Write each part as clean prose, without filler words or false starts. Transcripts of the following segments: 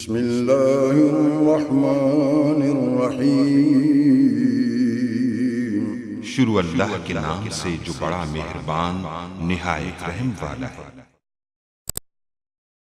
बिस्मिल्लाहिर्रहमानिर्रहीम। शुरू अल्लाह के नाम से जो बड़ा मेहरबान निहायत रहम वाला है।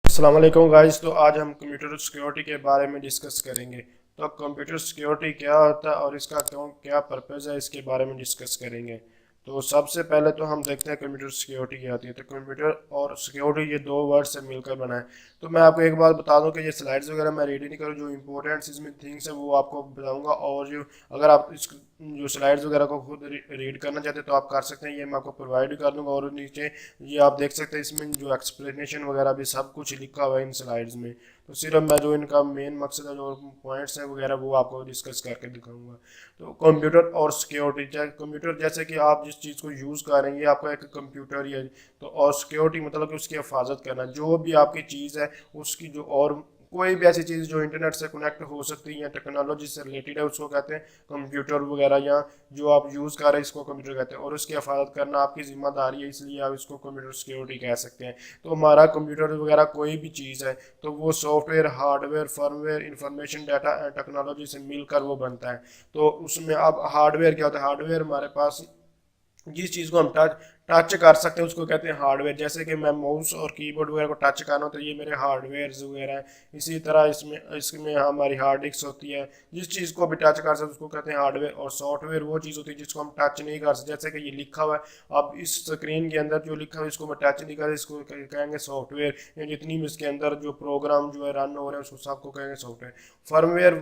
अस्सलाम वालेकुम गाइस। तो आज हम कंप्यूटर सिक्योरिटी के बारे में डिस्कस करेंगे। तो कंप्यूटर सिक्योरिटी क्या होता है और इसका क्या पर्पज़ है, इसके बारे में डिस्कस करेंगे। तो सबसे पहले तो हम देखते हैं कंप्यूटर सिक्योरिटी क्या होती है। तो कंप्यूटर और सिक्योरिटी ये दो वर्ड से मिलकर बना है। तो मैं आपको एक बात बता दूं कि ये स्लाइड्स वगैरह मैं रीड नहीं करूँ, जो इंपॉर्टेंट इसमें थिंग्स है वो आपको बताऊंगा। और जो अगर आप इस जो स्लाइड्स वगैरह को खुद रीड करना चाहते हैं तो आप कर सकते हैं, ये मैं आपको प्रोवाइड भी कर दूंगा। और नीचे ये आप देख सकते हैं, इसमें जो एक्सप्लेनेशन वगैरह भी सब कुछ लिखा हुआ है इन स्लाइड्स में। तो सिर्फ मैं जो इनका मेन मकसद है, जो पॉइंट्स हैं वगैरह, वो आपको डिस्कस करके दिखाऊंगा। तो कंप्यूटर और सिक्योरिटी, कंप्यूटर जैसे कि आप जिस चीज़ को यूज़ कर रहे हैं ये आपका एक कंप्यूटर ही है। तो और सिक्योरिटी मतलब कि उसकी हिफाजत करना, जो भी आपकी चीज़ है उसकी जो, और कोई भी ऐसी चीज़ जो इंटरनेट से कनेक्ट हो सकती है या टेक्नोलॉजी से रिलेटेड है, उसको कहते हैं कंप्यूटर वगैरह, या जो आप यूज़ कर रहे हैं इसको कंप्यूटर कहते हैं। और उसकी हिफाजत करना आपकी जिम्मेदारी है, इसलिए आप इसको कंप्यूटर सिक्योरिटी कह सकते हैं। तो हमारा कंप्यूटर वगैरह कोई भी चीज़ है तो वो software, hardware, firmware, information, data technology से मिलकर वो बनता है। तो उसमें अब हार्डवेयर क्या होता है? हार्डवेयर हमारे पास जिस चीज़ को हम टच कर सकते हैं उसको कहते हैं हार्डवेयर। जैसे कि मैं माउस और कीबोर्ड वगैरह को टच करना हो तो ये मेरे हार्डवेयर वगैरह हैं। इसी तरह इसमें हमारी हार्ड डिस्क होती है, जिस चीज़ को भी टच कर सकते उसको कहते हैं हार्डवेयर। और सॉफ्टवेयर वो चीज़ होती है जिसको हम टच नहीं कर सकते, जैसे कि ये लिखा हुआ है। अब इस स्क्रीन के अंदर जो लिखा हुआ है इसको मैं टच नहीं कर, इसको कहेंगे सॉफ्टवेयर। या जितनी भी इसके अंदर जो प्रोग्राम जो है रन हो रहे हैं उसको सबको कहेंगे सॉफ्टवेयर। फर्मवेयर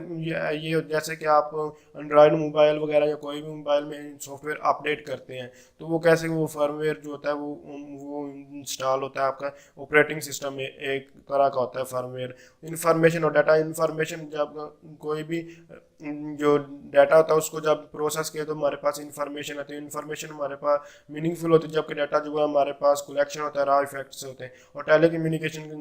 ये जैसे कि आप एंड्रॉयड मोबाइल वगैरह या कोई भी मोबाइल में सॉफ्टवेयर अपडेट करते हैं तो वो कैसे, वो फर्मवेयर जो होता है वो इंस्टॉल होता है आपका ऑपरेटिंग सिस्टम में, एक तरह का होता है फर्मवेयर। इंफॉर्मेशन और डाटा, इंफॉर्मेशन जब कोई भी जो डाटा होता है उसको जब प्रोसेस किया तो हमारे पास इंफॉर्मेशन आती है। इंफॉर्मेशन हमारे पास मीनिंगफुल होती है, जबकि डाटा जो है हमारे पास कलेक्शन होता है, रॉ इफेक्ट से होते हैं। और टेली कम्युनिकेशन के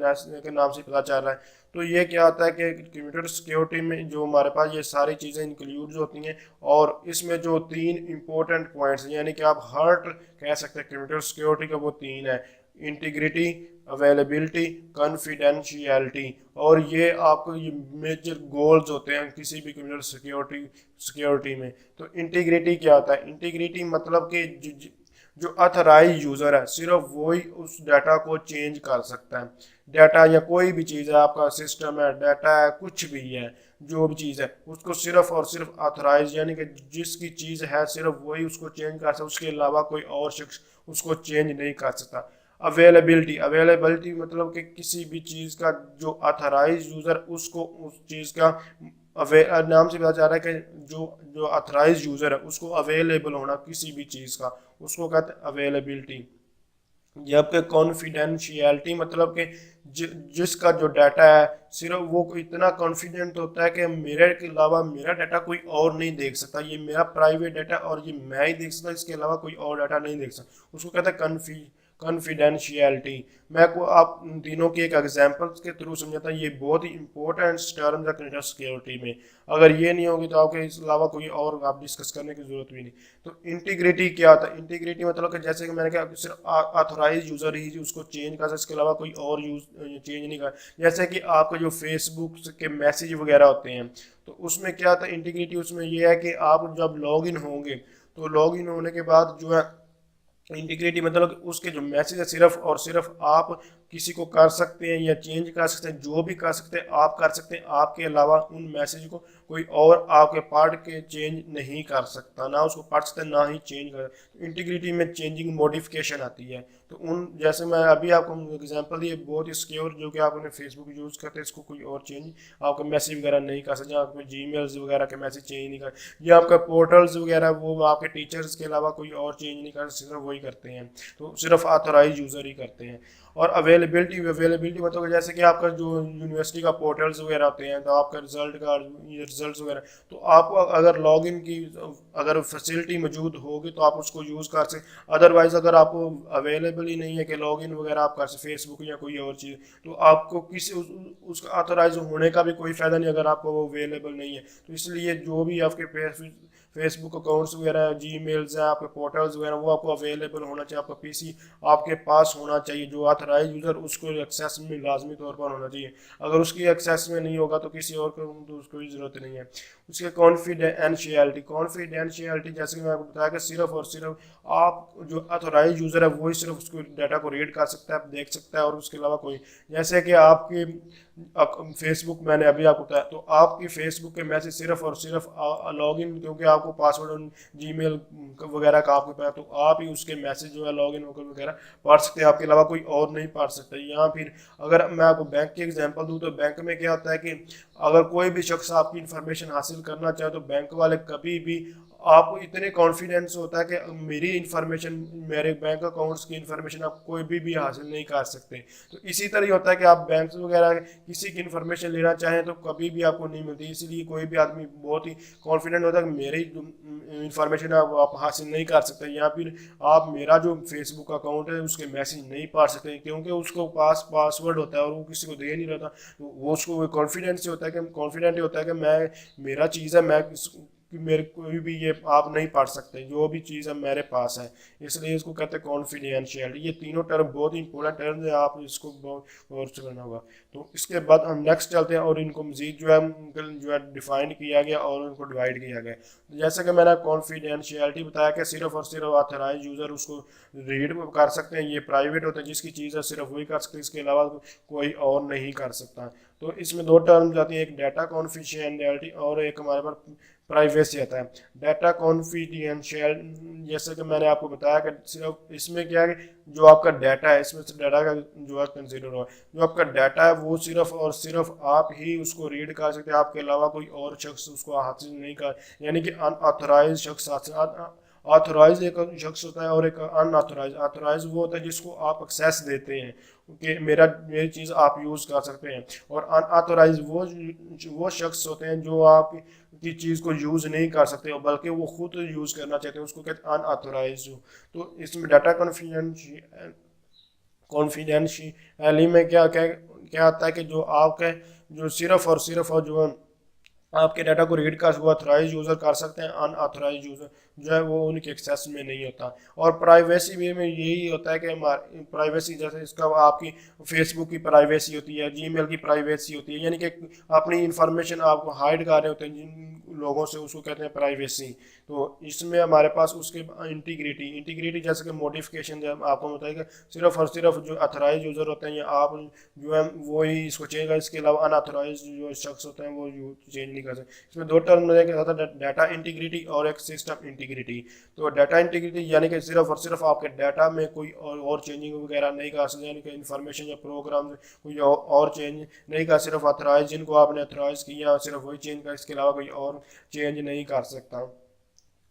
नाम से पता चल रहा है। तो ये क्या होता है कि कंप्यूटर सिक्योरिटी में जो हमारे पास ये सारी चीज़ें इंक्लूड होती हैं। और इसमें जो तीन इंपॉर्टेंट पॉइंट्स, यानी कि आप हर्ट कह सकते हैं कंप्यूटर सिक्योरिटी का, वो तीन है: इंटीग्रिटी, अवेलेबिलिटी, कॉन्फिडेंशियलिटी। और ये आपको ये मेजर गोल्स होते हैं किसी भी कंप्यूटर सिक्योरिटी में। तो इंटीग्रिटी क्या होता है? इंटीग्रिटी मतलब कि जो अथराइज यूज़र है सिर्फ वही उस डाटा को चेंज कर सकता है। डाटा या कोई भी चीज़ है, आपका सिस्टम है, डाटा है, कुछ भी है, जो भी चीज़ है उसको सिर्फ और सिर्फ अथराइज, यानी कि जिसकी चीज़ है सिर्फ वही उसको चेंज कर सकता, उसके अलावा कोई और शख्स उसको चेंज नहीं कर सकता। अवेलेबिलिटी, अवेलेबिलिटी मतलब कि किसी भी चीज़ का जो अथराइज यूज़र उसको उस चीज़ का नाम से पता चल रहा है कि जो जो अथराइज यूज़र है उसको अवेलेबल होना किसी भी चीज़ का, उसको कहते हैं अवेलेबिलिटी। जबकि कॉन्फिडेंशियलिटी मतलब कि जिसका जो डाटा है सिर्फ वो इतना कॉन्फिडेंट होता है कि मेरे के अलावा मेरा डाटा कोई और नहीं देख सकता, ये मेरा प्राइवेट डाटा और ये मैं ही देख सकता, इसके अलावा कोई और डाटा नहीं देख सकता, उसको कहते हैं कॉन्फिडेंशियलिटी। मैं को आप तीनों की एक एग्जांपल्स के थ्रू समझाता हूँ, ये बहुत ही इंपॉर्टेंट टर्म्स है कंप्यूटर सिक्योरिटी में। अगर ये नहीं होगी तो आपके इस अलावा कोई और आप डिस्कस करने की जरूरत भी नहीं। तो इंटीग्रिटी क्या होता है? इंटीग्रिटी मतलब कि जैसे कि मैंने कहा सिर्फ ऑथोराइज यूजर ही उसको चेंज कर सकता, इसके अलावा कोई और यूज चेंज नहीं कर। जैसे कि आपका जो फेसबुक के मैसेज वगैरह होते हैं तो उसमें क्या होता है इंटीग्रिटी? उसमें यह है कि आप जब लॉग इन होंगे तो लॉग इन होने के बाद जो है इंटीग्रिटी मतलब उसके जो मैसेज है सिर्फ और सिर्फ आप किसी को कर सकते हैं या चेंज कर सकते हैं, जो भी कर सकते हैं आप कर सकते हैं, आपके अलावा उन मैसेज को कोई और आपके पढ़ के चेंज नहीं कर सकता, ना उसको पढ़ सकते ना ही चेंज कर। तो इंटीग्रिटी में चेंजिंग मॉडिफिकेशन आती है। तो उन जैसे मैं अभी आपको एग्जांपल दिए, बहुत ही सिक्योर, जो कि आप अपने फेसबुक यूज़ करते हैं इसको कोई और चेंज आपका मैसेज वगैरह नहीं कर सकते, आपके जीमेल्स वगैरह के मैसेज चेंज नहीं कर, या आपका पोर्टल्स वगैरह वो आपके टीचर्स के अलावा कोई और चेंज नहीं कर सकते, सिर्फ वही करते हैं। तो सिर्फ ऑथोराइज यूज़र ही करते हैं। और अवेलेबिलिटी मतलब जैसे कि आपका जो यूनिवर्सिटी का पोर्टल्स वगैरह होते हैं, तो आपका रिजल्ट वगैरह, तो आपको अगर लॉगिन की अगर फैसिलिटी मौजूद होगी तो आप उसको यूज़ कर सकते। अदरवाइज अगर आपको अवेलेबल ही नहीं है कि लॉगिन वगैरह आप कर सकते फेसबुक या कोई और चीज़, तो आपको किसी उसका ऑथोराइज होने का भी कोई फ़ायदा नहीं अगर आपको वो अवेलेबल नहीं है। तो इसलिए जो भी आपके फेसबुक अकाउंट्स वगैरह, जीमेल्स हैं, आपके पोर्टल्स वगैरह, वो आपको अवेलेबल होना चाहिए। आपका पीसी आपके पास होना चाहिए। जो ऑथराइज यूज़र उसको एक्सेस में लाजमी तौर पर होना चाहिए। अगर उसकी एक्सेस में नहीं होगा तो किसी और को तो उसको भी ज़रूरत नहीं है। उसके कॉन्फिडेंशियलिटी जैसे कि मैं आपको बताया कि सिर्फ और सिर्फ आप जो ऑथराइज यूज़र है वही सिर्फ उसको डाटा को रीड कर सकता है, देख सकता है, और उसके अलावा कोई, जैसे कि आपकी फेसबुक मैंने अभी आपको बताया, तो आपकी फेसबुक के मैसेज सिर्फ और सिर्फ लॉगिन, क्योंकि आपको पासवर्ड जीमेल वगैरह का आपके पास, तो आप ही उसके मैसेज जो है लॉगिन वगैरह पढ़ सकते हैं, आपके अलावा कोई और नहीं पढ़ सकता। या फिर अगर मैं आपको बैंक की एग्जांपल दूं तो बैंक में क्या होता है कि अगर कोई भी शख्स आपकी इंफॉर्मेशन हासिल करना चाहे तो बैंक वाले कभी भी आपको इतने कॉन्फिडेंस होता है कि मेरी इंफॉर्मेशन, मेरे बैंक अकाउंट्स की इंफॉर्मेशन आप कोई भी हासिल नहीं कर सकते। तो इसी तरह होता है कि आप बैंक वगैरह किसी की इंफॉर्मेशन लेना चाहें तो कभी भी आपको नहीं मिलती। इसलिए कोई भी आदमी बहुत ही कॉन्फिडेंट होता है कि मेरी इंफॉर्मेशन आप हासिल नहीं कर सकते, या फिर आप मेरा जो फेसबुक अकाउंट है उसके मैसेज नहीं पढ़ सकते, क्योंकि उसको पासवर्ड होता है और वो किसी को दे नहीं रहता। तो वो उसको कॉन्फिडेंस होता है कि कॉन्फिडेंट होता है कि मैं, मेरा चीज़ है, मैं कि मेरे कोई भी ये आप नहीं पढ़ सकते, जो भी चीज़ है मेरे पास है। इसलिए इसको कहते हैं कॉन्फिडेंशियलिटी। ये तीनों टर्म बहुत ही इंपॉर्टेंट टर्म है, आप इसको बहुत गौर से करना होगा। तो इसके बाद हम नेक्स्ट चलते हैं और इनको मजीद जो है डिफाइन किया गया और इनको डिवाइड किया गया। तो जैसे कि मैंने कॉन्फिडेंशियलिटी बताया कि सिर्फ और सिर्फ ऑथराइज यूज़र उसको रीड कर सकते हैं, ये प्राइवेट होता है, जिसकी चीज़ है सिर्फ वही कर सकते हैं, इसके अलावा कोई और नहीं कर सकता। तो इसमें दो टर्म जाती है, एक डाटा कॉन्फिडेंशियलिटी और एक हमारे पास प्राइवेसी आता है। डाटा कॉन्फिडेंशियल, जैसे कि मैंने आपको बताया कि सिर्फ इसमें क्या है, जो आपका डाटा है इसमें से डाटा का जो है कंसिडर हुआ, जो आपका डाटा है वो सिर्फ और सिर्फ आप ही उसको रीड कर सकते हैं, आपके अलावा कोई और शख्स उसको हासिल नहीं कर, यानी कि अनऑथराइज शख्स ऑथराइज एक शख्स होता है और एक अनऑथराइज। ऑथराइज वो होता है जिसको आप एक्सेस देते हैं कि मेरी चीज़ आप यूज़ कर सकते हैं, और अनऑथराइज वो शख्स होते हैं जो आप की चीज़ को यूज़ नहीं कर सकते बल्कि वो खुद यूज़ करना चाहते हैं, उसको कहते हैं अनऑथराइज। तो इसमें डाटा कॉन्फिडेंशियली में क्या क्या क्या आता है कि जो आपके जो सिर्फ और सिर्फ और जो आपके डाटा को रीड कर वो ऑथराइज यूज़र कर सकते हैं, अनऑथराइज यूज़र जो है वो उनके एक्सेस में नहीं होता। और प्राइवेसी वे में यही होता है कि हमारी प्राइवेसी, जैसे इसका आपकी फेसबुक की प्राइवेसी होती है, जीमेल की प्राइवेसी होती है, यानी कि अपनी इंफॉर्मेशन आपको हाइड कर रहे होते हैं जिन लोगों से, उसको कहते हैं प्राइवेसी। तो इसमें हमारे पास उसके इंटीग्रिटी जैसे कि मॉडिफिकेशन, जब आपको बताएगा सिर्फ और सिर्फ जो अथराइज यूज़र होते हैं या आप जो है वो ही इसको चेंज कर, इसके अलावा अनऑथराइज जो शख्स होते हैं वो चेंज नहीं कर सकते। इसमें दो टर्म होता है, डाटा इंटीग्रिटी और एक सिस्टम इंटीग्रिटी। तो डाटा इंटीग्रिटी यानी कि सिर्फ और सिर्फ आपके डाटा में कोई और चेंजिंग वगैरह नहीं कर सकते, यानी कि इन्फॉर्मेशन या प्रोग्राम कोई और चेंज नहीं कर, सिर्फ अथराइज जिनको आपने अथराइज किया सिर्फ वही चेंज कर, इसके अलावा कोई और चेंज नहीं कर सकता।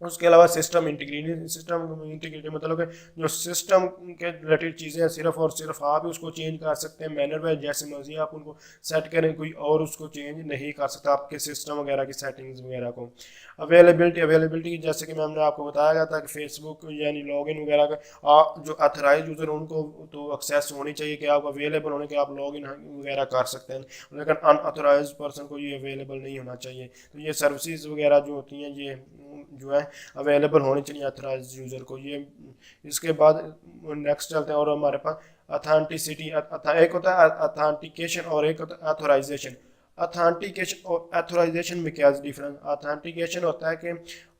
उसके अलावा सिस्टम इंटीग्रिटी मतलब कि जो सिस्टम के रिलेटेड चीज़ें हैं सिर्फ और सिर्फ आप ही उसको चेंज कर सकते हैं, मैनर वाइज जैसे मर्जी आप उनको सेट करें, कोई और उसको चेंज नहीं कर सकता आपके सिस्टम वगैरह की सेटिंग्स वगैरह को। अवेलेबिलिटी जैसे कि मैंने आपको बताया गया था कि फेसबुक यानी लॉगिन वगैरह का जो अथराइज यूज़र उनको तो एक्सेस होनी चाहिए कि आप अवेलेबल होने के आप लॉगिन वगैरह कर सकते हैं, लेकिन अनऑथराइज पर्सन को ये अवेलेबल नहीं होना चाहिए। तो ये सर्विसेज वगैरह जो होती हैं ये जो है अवेलेबल होनी चाहिए अथराइज यूज़र को। ये इसके बाद नेक्स्ट चलते हैं और हमारे पास अथेंटिसिटी, एक होता है अथेंटिकेशन और एक होता है अथोराइजेशन। अथेंटिकेशन और अथोराइजेशन में क्या डिफरेंस? अथेंटिकेशन होता है कि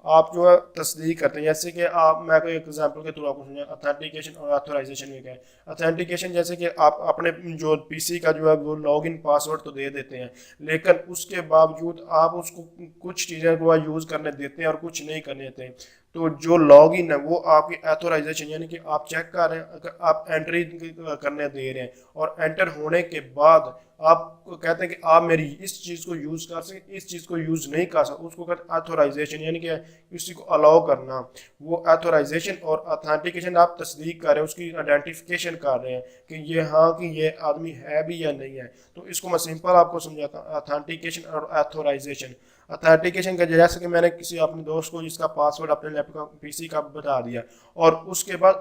आप जो है तस्दीक करते हैं, जैसे कि आप, मैं कोई एग्जांपल के थ्रू आपको समझा अथेंटिकेशन और अथोराइजेशन में क्या है। अथेंटिकेशन जैसे कि आप अपने जो पीसी का जो है वो लॉगिन पासवर्ड तो दे देते हैं, लेकिन उसके बावजूद आप उसको कुछ चीज़ें को यूज़ करने देते हैं और कुछ नहीं करने देते हैं। तो जो लॉगिन है वो आपकी अथोराइजेशन, यानी कि आप चेक कर रहे हैं, अगर आप एंट्री करने दे रहे हैं और एंटर होने के बाद आप कहते हैं कि आप मेरी इस चीज़ को यूज़ कर सकें, इस चीज़ को यूज़ नहीं कर सकते, उसको कहते हैं अथोराइजेशन, यानी कि किसी को अलाउ करना। वो अथोराइजेशन और अथेंटिकेशन आप तस्दीक कर रहे हैं, उसकी आइडेंटिफिकेशन कर रहे हैं कि ये हाँ कि ये आदमी है भी या नहीं है। तो इसको मैं सिंपल आपको समझाता हूँ, अथेंटिकेशन और अथोराइजेशन। अथेंटिकेशन का जैसे कि मैंने किसी अपने दोस्त को जिसका पासवर्ड अपने लैपटॉप पीसी का बता दिया, और उसके बाद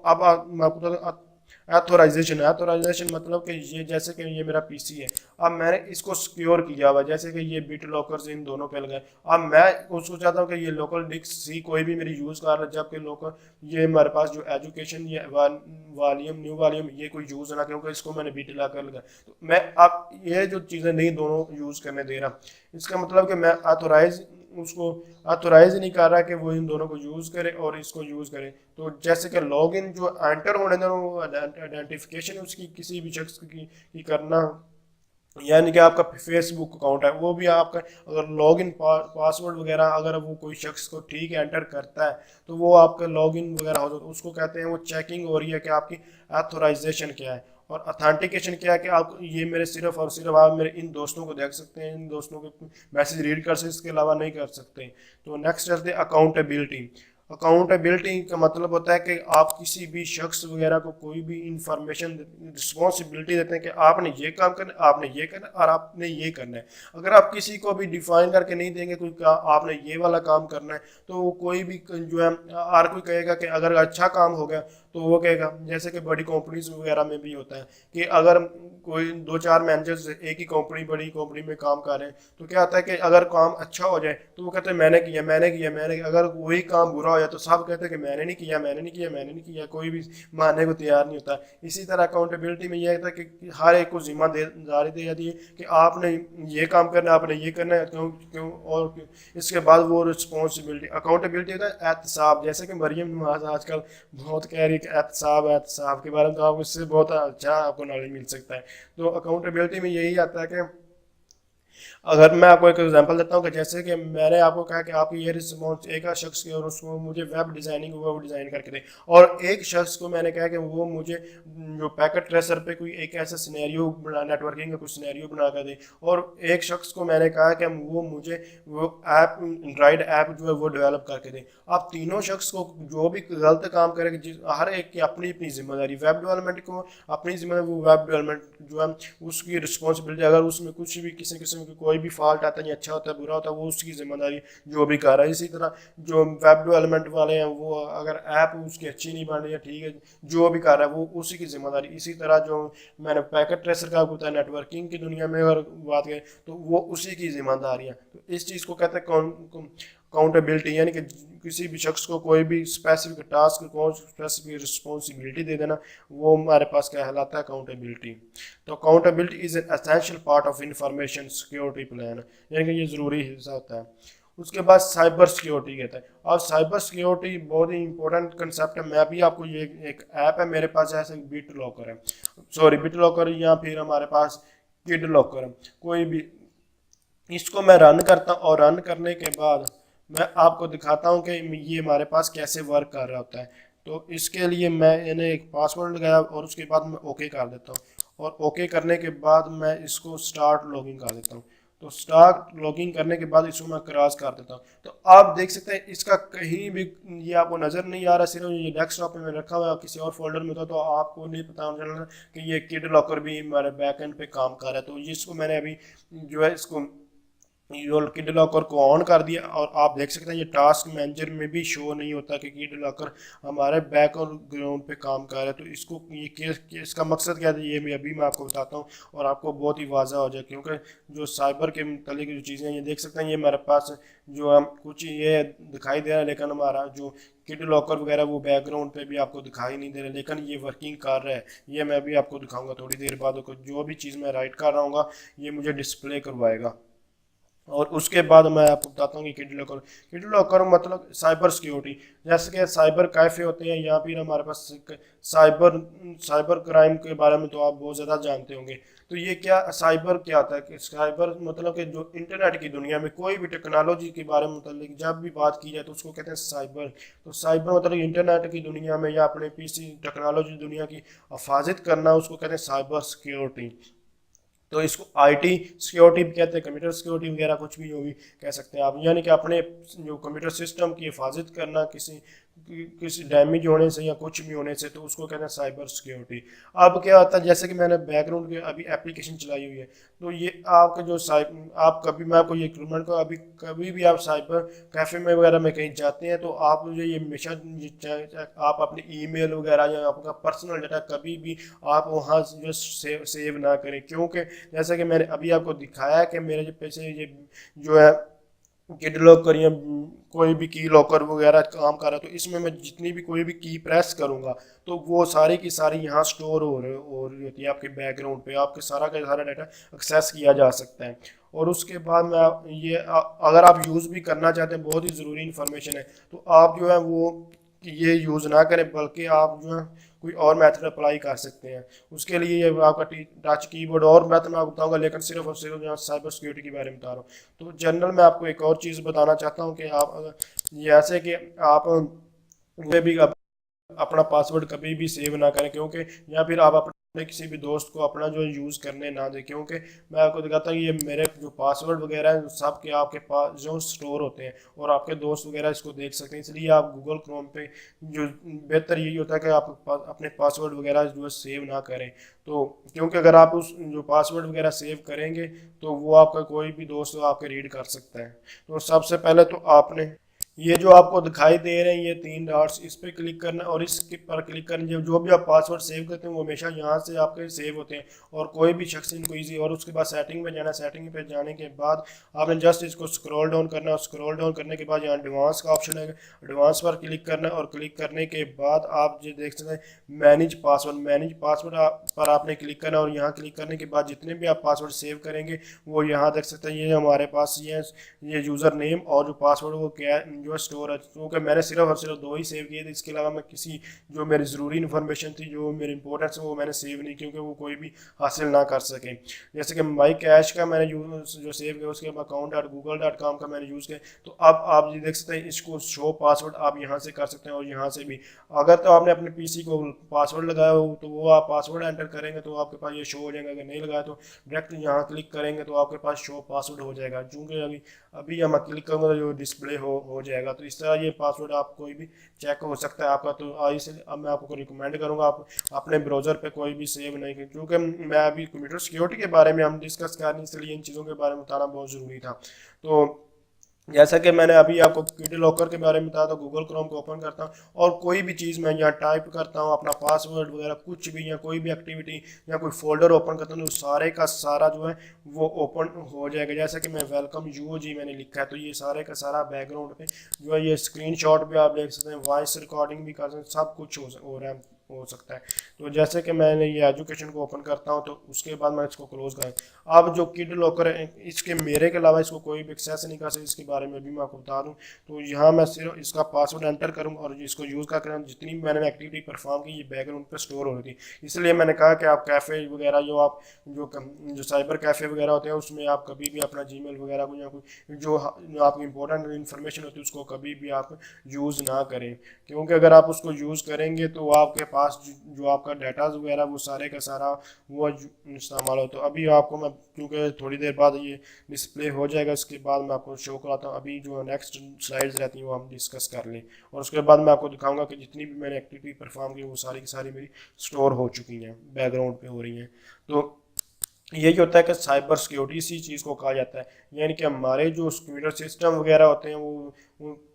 अब मैं आपको एथोराइजेशन मतलब कि ये जैसे कि ये मेरा पीसी है, अब मैंने इसको सिक्योर किया हुआ, जैसे कि ये बिट लॉकर इन दोनों पे लगाए। अब मैं उसको चाहता हूँ कि ये लोकल डिस्क सी कोई भी मेरी यूज़ कर रहा है, जबकि लोकल ये हमारे पास जो एजुकेशन ये वॉल्यूम न्यू वॉल्यूम ये कोई यूज़ ना, क्योंकि इसको मैंने बिट लॉकर लगाया। तो मैं अब ये जो चीज़ें नहीं दोनों यूज़ करने दे रहा, इसका मतलब कि मैं उसको ऑथोराइज नहीं कर रहा कि वो इन दोनों को यूज़ करे और इसको यूज़ करे। तो जैसे कि लॉगिन जो एंटर होने देना, वो आइडेंटिफिकेशन उसकी किसी भी शख्स की करना, यानी कि आपका फेसबुक अकाउंट है वो भी आपका अगर लॉगिन पासवर्ड वगैरह अगर वो कोई शख्स को ठीक एंटर करता है तो वो आपका लॉगिन वगैरह हो जाता है, उसको कहते हैं वो चेकिंग हो रही है कि आपकी ऑथोराइजेशन क्या है। और अथेंटिकेशन क्या है कि आप ये मेरे सिर्फ और सिर्फ आप मेरे इन दोस्तों को देख सकते हैं, इन दोस्तों के मैसेज रीड कर सकते हैं, इसके अलावा नहीं कर सकते। तो नेक्स्ट चलते अकाउंटेबिलिटी। अकाउंटेबिलिटी का मतलब होता है कि आप किसी भी शख्स वगैरह को कोई भी इंफॉर्मेशन रिस्पॉन्सिबिलिटी देते हैं कि आपने ये काम करना है, आपने ये करना है और आपने ये करना है। अगर आप किसी को भी डिफाइन करके नहीं देंगे कोई आपने ये वाला काम करना है, तो वो कोई भी जो है हर कोई कहेगा कि अगर अच्छा काम हो गया तो वो कहेगा, जैसे कि बड़ी कंपनीज वगैरह में भी होता है कि अगर कोई 2-4 मैनेजर्स एक ही बड़ी कंपनी में काम कर रहे हैं, तो क्या होता है कि अगर काम अच्छा हो जाए तो वो कहते हैं मैंने किया। अगर वही काम बुरा हो जाए तो सब कहते हैं कि मैंने नहीं किया, कोई भी मानने को तैयार नहीं होता। इसी तरह अकाउंटेबिलिटी में यह था कि हर एक को जिम्मेदारी दी जाती है कि आपने ये काम करना है, आपने ये करना है, क्यों क्यों और क्यों। इसके बाद वो रिस्पॉन्सिबिलिटी अकाउंटेबिलिटी होता है एहतसाब, जैसे कि मरियम नवाज आजकल बहुत कह रही है कि एहतसाब के बारे में, तो आपको इससे बहुत अच्छा आपको नॉलेज मिल सकता है। तो अकाउंटेबिलिटी में यही आता है कि अगर मैं आपको एक एग्जांपल देता हूँ कि जैसे कि मैंने आपको कहा कि आप ये रिस्पॉन्स एक शख्स की और उसको मुझे वेब डिज़ाइनिंग वो डिज़ाइन करके दे, और एक शख्स को मैंने कहा कि वो मुझे जो पैकेट ट्रेसर पे कोई एक ऐसा सिनेरियो नेटवर्किंग का कुछ सिनेरियो बना कर दे, और एक शख्स को मैंने कहा कि वो मुझे वो ऐप एंड्रॉइड ऐप जो है वो डेवलप करके दे। आप तीनों शख्स को जो भी गलत काम करेगा, हर एक की अपनी अपनी जिम्मेदारी, वेब डेवलपमेंट को अपनी जिम्मेदारी, वो वेब डेवलपमेंट जो है उसकी रिस्पॉन्सिबिलिटी, अगर उसमें कुछ भी किसी किस्म की कोई भी फॉल्ट आता है, या अच्छा होता है बुरा होता है, वो उसकी जिम्मेदारी जो भी कर रहा है। इसी तरह जो वेब डेवलपमेंट वाले हैं वो अगर ऐप उसकी अच्छी नहीं बन रही है, ठीक है, जो भी कर रहा है वो उसी की जिम्मेदारी। इसी तरह जो मैंने पैकेट ट्रेसर का आपको बताया, नेटवर्किंग की दुनिया में अगर बात करें तो वो उसी की जिम्मेदारी है। तो इस चीज़ को कहते हैं अकाउंटेबिलिटी, यानी कि किसी भी शख्स को कोई भी स्पेसिफिक टास्क को स्पेसिफिक रिस्पॉन्सिबिलिटी दे देना, वो हमारे पास कहलाता है अकाउंटेबिलिटी। तो accountability is an essential part of information security plan, यानी कि ये ज़रूरी हिस्सा होता है। उसके बाद साइबर सिक्योरिटी कहता है। और साइबर सिक्योरिटी बहुत ही इंपॉर्टेंट कंसेप्ट है। मैं भी आपको ये एक ऐप है मेरे पास, जैसे बिट लॉकर है, बिट लॉकर, या फिर हमारे पास किड लॉकर है, कोई भी, इसको मैं रन करता हूँ और रन करने के बाद मैं आपको दिखाता हूँ कि ये हमारे पास कैसे वर्क कर रहा होता है। तो इसके लिए मैंने एक पासवर्ड लगाया और उसके बाद मैं ओके कर देता हूँ, और ओके करने के बाद मैं इसको स्टार्ट लॉगिंग कर देता हूँ। तो स्टार्ट लॉगिंग करने के बाद इसको मैं क्रॉस कर देता हूँ। तो आप देख सकते हैं इसका कहीं भी ये आपको नज़र नहीं आ रहा, सिर्फ ये डेस्कटॉप पे मैं रखा हुआ है, किसी और फोल्डर में था तो आपको नहीं पता चलना कि ये किड लॉकर भी हमारे बैक एंड पे काम कर रहा है। तो इसको मैंने अभी जो है इसको किड लॉकर को ऑन कर दिया, और आप देख सकते हैं ये टास्क मैनेजर में भी शो नहीं होता कि किड लॉकर हमारे बैक और ग्राउंड पे काम कर रहा है। तो इसको ये इसका मकसद क्या है, ये मैं आपको बताता हूँ और आपको बहुत ही वाज़ा हो जाए, क्योंकि जो साइबर के मतलब की जो चीज़ें ये देख सकते हैं, ये हमारे पास जो हम कुछ ये दिखाई दे रहा है, लेकिन हमारा जो किड लॉकर वगैरह वो बैकग्राउंड पे भी आपको दिखाई नहीं दे रहा, लेकिन ये वर्किंग कर रहा है। ये मैं भी आपको दिखाऊंगा थोड़ी देर बाद, जो भी चीज़ मैं राइट कर रहा हूँ ये मुझे डिस्प्ले करवाएगा। और उसके बाद मैं आपको बताता हूँ कि किड लॉकर मतलब साइबर सिक्योरिटी, जैसे कि साइबर कैफे होते हैं, या फिर हमारे पास साइबर क्राइम के बारे में तो आप बहुत ज़्यादा जानते होंगे। तो ये साइबर क्या होता है कि साइबर मतलब कि जो इंटरनेट की दुनिया में कोई भी टेक्नोलॉजी के बारे में मतलब जब भी बात की जाए तो उसको कहते हैं साइबर। तो साइबर मतलब इंटरनेट की दुनिया में या अपने पीसी टेक्नोलॉजी दुनिया की हिफाजत करना, उसको कहते हैं साइबर सिक्योरिटी। तो इसको आईटी सिक्योरिटी भी कहते हैं, कंप्यूटर सिक्योरिटी वगैरह कुछ भी होगी कह सकते हैं आप, यानी कि अपने जो कंप्यूटर सिस्टम की हिफाजत करना, किसी किसी डैमेज होने से या कुछ भी होने से, तो उसको कहते हैं साइबर सिक्योरिटी। अब क्या होता है, जैसे कि मैंने बैकग्राउंड के अभी एप्लीकेशन चलाई हुई है, तो ये आपके जो आप कभी, मैं आपको ये रिकमेंड करूँ, अभी कभी भी आप साइबर कैफ़े में वगैरह में कहीं जाते हैं, तो आप मुझे ये हमेशा आप अपनी ईमेल वगैरह या आपका पर्सनल डाटा कभी भी आप वहाँ जो सेव ना करें, क्योंकि जैसा कि मैंने अभी आपको दिखाया है कि मेरे जो पैसे ये जो है किड लॉकर या कोई भी की लॉकर वगैरह काम कर रहा है, तो इसमें मैं जितनी भी कोई भी की प्रेस करूंगा तो वो सारी की सारी यहाँ स्टोर हो रही होती है आपके बैकग्राउंड पे, आपके सारा का सारा डाटा एक्सेस किया जा सकता है। और उसके बाद में अगर आप यूज़ भी करना चाहते हैं, बहुत ही ज़रूरी इन्फॉर्मेशन है, तो आप जो है वो ये यूज़ ना करें, बल्कि आप जो है कोई और मेथड अप्लाई कर सकते हैं। उसके लिए ये आपका टच कीबोर्ड और मेथड मैं आपको बताऊंगा, लेकिन सिर्फ और सिर्फ यहाँ साइबर सिक्योरिटी के बारे में बता रहा हूँ। तो जनरल में आपको एक और चीज़ बताना चाहता हूँ कि आप जैसे कि आप ये भी अपना पासवर्ड कभी भी सेव ना करें, क्योंकि या फिर आप अपने किसी भी दोस्त को अपना जो यूज़ करने ना दें, क्योंकि मैं आपको दिखाता हूँ ये मेरे जो पासवर्ड वगैरह हैं सब के आपके पास जो स्टोर होते हैं और आपके दोस्त वगैरह इसको देख सकते हैं। इसलिए आप गूगल क्रोम पे जो बेहतर यही होता है कि आप अपने पासवर्ड वगैरह जो है सेव ना करें। तो क्योंकि अगर आप उस जो पासवर्ड वगैरह सेव करेंगे तो वो आपका कोई भी दोस्त आपके रीड कर सकता है। तो सबसे पहले तो आपने ये जो आपको दिखाई दे रहे हैं ये 3 डॉट्स, इस पर क्लिक करना और इस पर क्लिक करना। जो भी आप पासवर्ड सेव करते हैं वो हमेशा यहाँ से आपके सेव होते हैं और कोई भी शख्स इनको ईजी। और उसके बाद सेटिंग पे जाना, सेटिंग पे जाने के बाद आपने जस्ट इसको स्क्रॉल डाउन करना, और स्क्रॉल डाउन करने के बाद यहाँ एडवांस का ऑप्शन है, एडवांस पर क्लिक करना और क्लिक करने के बाद आप जो देख सकते हैं मैनेज पासवर्ड, मैनेज पासवर्ड पर आपने क्लिक करना। और यहाँ क्लिक करने के बाद जितने भी आप पासवर्ड सेव करेंगे वो यहाँ देख सकते हैं, ये हमारे पास ये यूज़र नेम और जो पासवर्ड वो क्या जो स्टोर है, क्योंकि मैंने सिर्फ और सिर्फ 2 ही सेव किए थे। इसके अलावा मैं किसी जो मेरी ज़रूरी इन्फॉर्मेशन थी, जो मेरी इंपॉर्टेंस है, वो मैंने सेव नहीं, क्योंकि वो कोई भी हासिल ना कर सके। जैसे कि माई कैश का मैंने जो सेव किया, उसके बाद account.google.com का मैंने यूज़ किया। तो अब आप ये देख सकते हैं इसको शो पासवर्ड आप यहाँ से कर सकते हैं और यहाँ से भी। अगर तो आपने अपने पीसी को पासवर्ड लगाया हो तो वो आप पासवर्ड एंटर करेंगे तो आपके पास ये शो हो जाएगा। अगर नहीं लगाया तो डायरेक्ट यहाँ क्लिक करेंगे तो आपके पास शो पासवर्ड हो जाएगा। चूँकि अभी अभी हम क्लिक करूँगा तो जो डिस्प्ले हो जाएगा। तो इस तरह ये पासवर्ड आप कोई भी चेक हो सकता है आपका। तो इसलिए अब मैं आपको रिकमेंड करूँगा आप अपने ब्राउज़र पे कोई भी सेव नहीं करें, क्योंकि मैं अभी कंप्यूटर सिक्योरिटी के बारे में हम डिस्कस कर रहे हैं, इसलिए इन चीज़ों के बारे में बताना बहुत ज़रूरी था। तो जैसा कि मैंने अभी आपको किड लॉकर के बारे में बताया, तो गूगल क्रोम को ओपन करता हूँ और कोई भी चीज़ मैं यहाँ टाइप करता हूँ, अपना पासवर्ड वगैरह कुछ भी या कोई भी एक्टिविटी या कोई फोल्डर ओपन करता हूँ, तो सारे का सारा जो है वो ओपन हो जाएगा। जैसा कि मैं वेलकम यूओजी मैंने लिखा है, तो ये सारे का सारा बैकग्राउंड पे जो है ये स्क्रीनशॉट भी आप देख सकते हैं, वॉइस रिकॉर्डिंग भी कर सकते हैं, सब कुछ हो रहा है हो सकता है। तो जैसे कि मैंने ये एजुकेशन को ओपन करता हूँ तो उसके बाद मैं इसको क्लोज करूँ। अब जो किड लॉकर है इसके मेरे के अलावा इसको कोई भी एक्सेस नहीं कर सकता, इसके बारे में भी मैं आपको बता दूँ। तो यहाँ मैं सिर्फ इसका पासवर्ड एंटर करूँ और इसको यूज़ कर करूँ, जितनी भी मैंने एक्टिविटी परफॉर्म की ये बैकग्राउंड पर स्टोर हो रही थी। इसलिए मैंने कहा कि आप कैफ़े वगैरह जो साइबर कैफ़े वगैरह होते हैं उसमें आप कभी भी अपना जीमेल वगैरह को या कोई जो आपकी इंपॉर्टेंट इन्फॉर्मेशन होती है उसको कभी भी आप यूज़ ना करें, क्योंकि अगर आप उसको यूज़ करेंगे तो आपके पास जो आपका डाटा वगैरह वो सारे का सारा वो इस्तेमाल हो। तो अभी आपको मैं क्योंकि थोड़ी देर बाद ये डिस्प्ले हो जाएगा, इसके बाद मैं आपको शो कराता हूँ। अभी जो नेक्स्ट स्लाइड्स रहती हैं वो हम डिस्कस कर लें और उसके बाद मैं आपको दिखाऊंगा कि जितनी भी मैंने एक्टिविटी परफॉर्म की वो सारी की सारी मेरी स्टोर हो चुकी हैं, बैकग्राउंड पे हो रही हैं। तो यही होता है कि साइबर सिक्योरिटी इसी चीज़ को कहा जाता है, यानी कि हमारे जो कंप्यूटर सिस्टम वगैरह होते हैं वो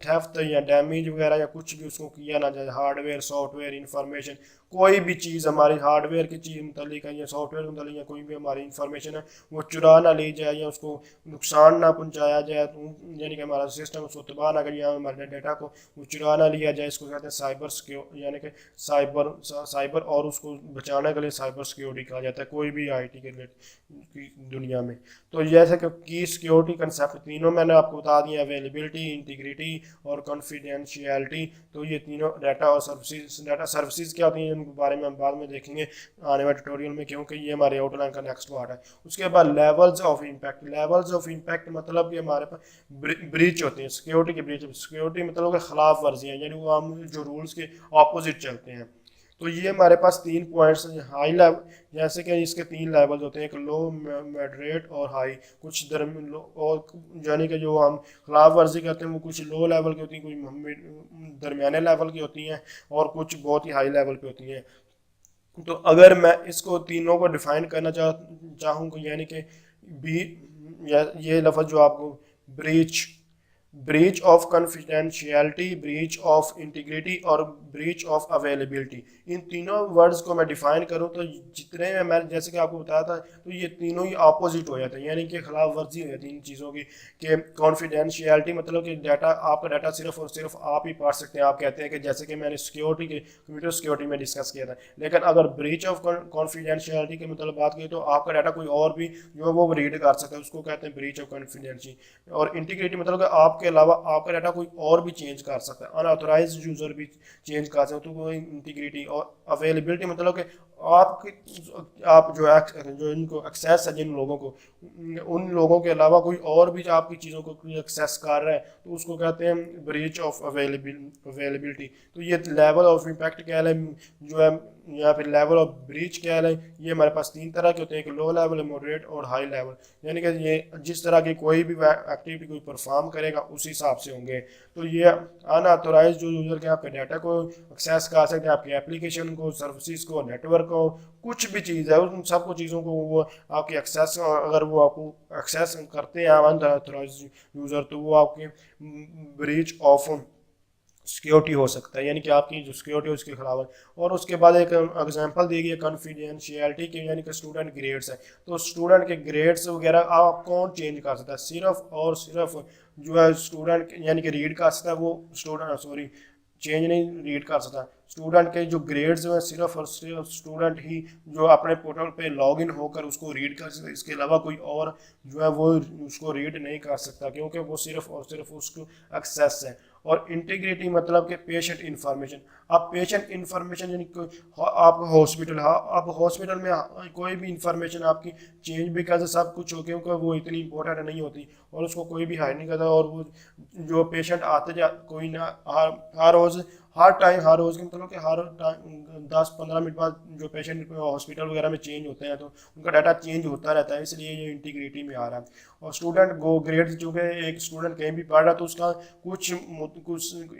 थेफ्ट या डैमेज वगैरह या कुछ भी उसको किया ना जाए। हार्डवेयर सॉफ्टवेयर इंफॉर्मेशन कोई भी चीज़ हमारी हार्डवेयर की चीज़ मुतलिक है या सॉफ्टवेयर मुतलिक या कोई भी हमारी इंफॉर्मेशन है वो चुरा ना ली जाए या उसको नुकसान ना पहुंचाया जाए, तो यानी कि हमारा सिस्टम उसको तबाह ना करे या हमारे डाटा को वो चुरा ना लिया जाए। इसको कहते हैं साइबर सिक्योर, यानी कि साइबर और उसको बचाने के लिए साइबर सिक्योरिटी कहा जाता है कोई भी IT के की दुनिया में। तो जैसे कि की सिक्योरिटी कंसेप्ट तीनों मैंने आपको बता दिया, अवेलेबिलिटी, इंटीग्रिटी और कॉन्फिडेंशियलिटी। तो ये तीनों डाटा सर्विसेज क्या होती हैं इनके बारे में हम बाद में देखेंगे आने वाले ट्यूटोरियल में, क्योंकि ये हमारे आउटलाइन का नेक्स्ट पार्ट है। उसके बाद levels of impact, levels of impact मतलब कि हमारे पास ब्रीच होते हैं, सिक्योरिटी की ब्रीच। सिक्योरिटी मतलब कि खिलाफ वर्जियाँ, यानी वो हम जो रूल्स के ऑपोजिट चलते हैं। तो ये हमारे पास 3 पॉइंट्स हाई लेवल, जैसे कि इसके 3 लेवल्स होते हैं, एक लो, मॉडरेट और हाई। कुछ और यानी कि जो हम खिलाफ वर्जी करते हैं वो कुछ लो लेवल की होती हैं, कुछ दरमियाने लेवल की होती हैं और कुछ बहुत ही हाई लेवल पे होती हैं। तो अगर मैं इसको तीनों को डिफाइन करना चाहूँगा, यानी कि बी, ये लफ्ज़ जो आपको breach, breach of confidentiality, breach of integrity और ब्रीच ऑफ अवेलेबिलिटी, इन तीनों वर्ड्स को मैं डिफाइन करूं तो जितने में मैं जैसे कि आपको बताया था, तो ये तीनों ही अपोजिट हो जाते हैं, यानी कि खिलाफ वर्जी हो जाती है इन चीज़ों की। कि कॉन्फिडेंशियलिटी मतलब कि डाटा, आपका डाटा सिर्फ और सिर्फ आप ही पढ़ सकते हैं। आप कहते हैं कि जैसे कि मैंने सिक्योरिटी के कंप्यूटर सिक्योरिटी में डिस्कस किया था। लेकिन अगर ब्रीच ऑफ कॉन्फिडेंशियलिटी की मतलब बात की तो आपका डाटा कोई और भी जो है वो रीड कर सकता है, उसको कहते हैं ब्रीच ऑफ कॉन्फिडेंशियलिटी। और इंटीग्रिटी मतलब कि आपके अलावा आपका डाटा कोई और भी चेंज कर सकता है, अनऑथराइज यूजर भी चेंज कर सकते हैं, तो वो इंटीग्रिटी। और अवेलेबिलिटी मतलब कि आप जो इनको एक्सेस है जिन लोगों को, उन लोगों के अलावा कोई और भी आपकी चीज़ों को एक्सेस कर रहा है, तो उसको कहते हैं ब्रीच ऑफ अवेलेबिलिटी। तो ये लेवल ऑफ इम्पैक्ट क्या है जो है, या फिर लेवल ऑफ ब्रीच क्या है, ये हमारे पास 3 तरह के होते हैं, एक लो लेवल, मॉडरेट और हाई लेवल। यानी कि ये जिस तरह की कोई भी एक्टिविटी कोई परफॉर्म करेगा उस हिसाब से होंगे। तो ये अनऑथोराइज जो यूजर के आपके डाटा को एक्सेस कर सकते हैं, आपकी एप्लीकेशन को, सर्विसेज को, नेटवर्क को, कुछ भी चीज़ है उन सबको चीज़ों को वो आपकी एक्सेस, अगर वो आपको एक्सेस करते हैं अनऑथोराइज यूजर, तो वो आपके ब्रीच ऑफ सिक्योरिटी हो सकता है, यानी कि आपकी जो सिक्योरिटी है उसके खिलाफ है। और उसके बाद एक एग्जांपल दी गई है कॉन्फिडेंशियलिटी की, यानी कि स्टूडेंट ग्रेड्स है। तो स्टूडेंट के ग्रेड्स वगैरह आप कौन चेंज कर सकता है? सिर्फ और सिर्फ जो है स्टूडेंट यानी कि रीड कर सकता है, वो स्टूडेंट, सॉरी, चेंज नहीं रीड कर सकता। स्टूडेंट के जो ग्रेड्स हैं सिर्फ और सिर्फ स्टूडेंट ही जो अपने पोर्टल पे लॉगिन होकर उसको रीड कर सकता है, इसके अलावा कोई और जो है वो उसको रीड नहीं कर सकता, क्योंकि वो सिर्फ और सिर्फ उसको एक्सेस है। और इंटीग्रिटी मतलब कि पेशेंट इंफॉर्मेशन। अब पेशेंट इंफॉर्मेशन यानी आप हॉस्पिटल, हाँ, आप हॉस्पिटल में कोई भी इंफॉर्मेशन आपकी चेंज भी कर सब कुछ हो, क्योंकि वो इतनी इंपॉर्टेंट नहीं होती और उसको कोई भी हाइड नहीं करता। और वो जो पेशेंट आते जा कोई ना हर रोज़, हर रोज़ के मतलब कि हर 10-15 मिनट बाद जो पेशेंट हॉस्पिटल वगैरह में चेंज होते हैं, तो उनका डाटा चेंज होता रहता है, इसलिए ये इंटीग्रिटी में आ रहा है। और स्टूडेंट गो ग्रेड, जो कि एक स्टूडेंट कहीं भी पढ़ रहा है तो उसका कुछ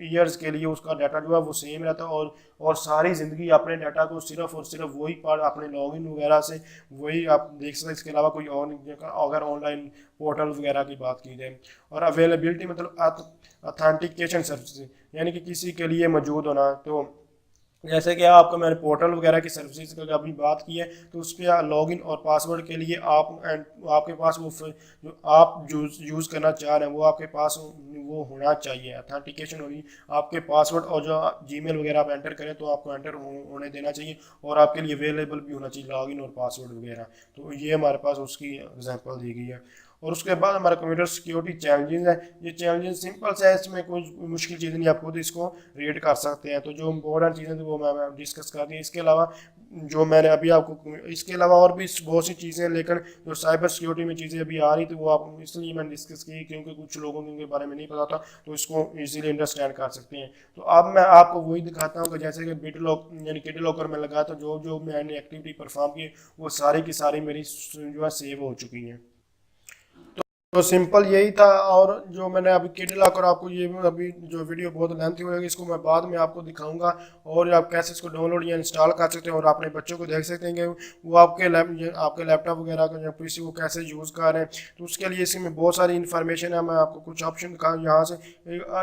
ईयर्स के लिए उसका डाटा जो है वो सेम रहता है, और सारी ज़िंदगी अपने डाटा को सिर्फ और सिर्फ वही पढ़, अपने लॉगिन वगैरह से वही आप देख सकते हैं, इसके अलावा कोई और अगर ऑनलाइन पोर्टल वगैरह की बात की जाए। और अवेलेबिलिटी मतलब ऑथेंटिकेशन सर्विस, यानी कि किसी के लिए मौजूद होना। तो जैसे कि आपको मैंने पोर्टल वगैरह की सर्विसेज की अभी बात की है, तो उस पर लॉगिन और पासवर्ड के लिए आपके पास वो जो आप यूज़ करना चाह रहे हैं वो आपके पास वो होना चाहिए, ऑथेंटिकेशन होगी। आपके पासवर्ड और जो जीमेल वगैरह आप एंटर करें तो आपको एंटर होने देना चाहिए, और आपके लिए अवेलेबल भी होना चाहिए लॉगिन और पासवर्ड वगैरह। तो ये हमारे पास उसकी एग्जांपल दी गई है। और उसके बाद हमारा कंप्यूटर सिक्योरिटी चैलेंजेस है। ये चैलेंजेस सिंपल से है, इसमें कोई मुश्किल चीज़ नहीं, आप खुद इसको रीड कर सकते हैं। तो जो इम्पोर्टेंट चीज़ें थी वो मैं डिस्कस कर दी। इसके अलावा जो मैंने अभी आपको, इसके अलावा और भी बहुत सी चीज़ें हैं, लेकिन जो साइबर सिक्योरिटी में चीज़ें अभी आ रही थी वो आप इसलिए मैंने डिस्कस की, क्योंकि कुछ लोगों को इनके बारे में नहीं पता था, तो इसको ईजिली अंडरस्टैंड कर सकते हैं। तो अब मैं आपको वही दिखाता हूँ कि जैसे कि बिटलॉक यानी किटलॉकर में लगा, तो जो मैंने एक्टिविटी परफॉर्म की वो सारी की सारी मेरी जो है सेव हो चुकी हैं। तो सिंपल यही था। और जो मैंने अभी किट लॉकर, आपको ये अभी जो वीडियो बहुत लेंथी होगी, इसको मैं बाद में आपको दिखाऊंगा, और आप कैसे इसको डाउनलोड या इंस्टॉल कर सकते हैं और अपने बच्चों को देख सकते हैं कि वो आपके लैपटॉप वगैरह का या पीसी वो कैसे यूज़ कर रहे हैं। तो उसके लिए इसमें बहुत सारी इन्फॉर्मेशन है। मैं आपको कुछ ऑप्शन का यहाँ से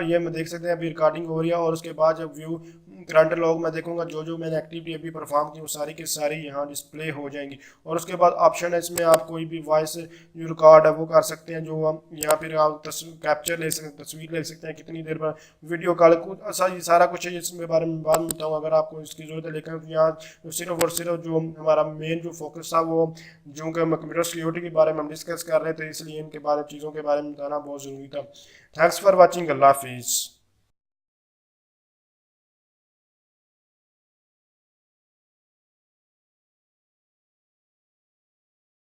ये मैं देख सकते हैं अभी रिकॉर्डिंग हो रही है, और उसके बाद जब व्यू करंट लॉग में देखूंगा जो मैंने एक्टिविटी अभी परफॉर्म की वो सारी की सारी यहाँ डिस्प्ले हो जाएंगी। और उसके बाद ऑप्शन है इसमें आप कोई भी वॉइस जो रिकॉर्ड है वो कर सकते हैं, जो हम यहाँ फिर आप कैप्चर ले सकते हैं, तस्वीर ले सकते हैं, कितनी देर पर वीडियो कॉल, सारा कुछ है इसमें बारे में बाद में बताऊँ अगर आपको इसकी ज़रूरत है। लेकिन यहाँ सिर्फ और सिर्फ जो हमारा मेन जो फोकस था वो जो कि कंप्यूटर सिक्योरिटी के बारे में हम डिस्कस कर रहे थे, इसलिए इनके बारे चीज़ों के बारे में बताना बहुत ज़रूरी था। थैंक्स फॉर वॉचिंग, अल्लाह हाफिज़।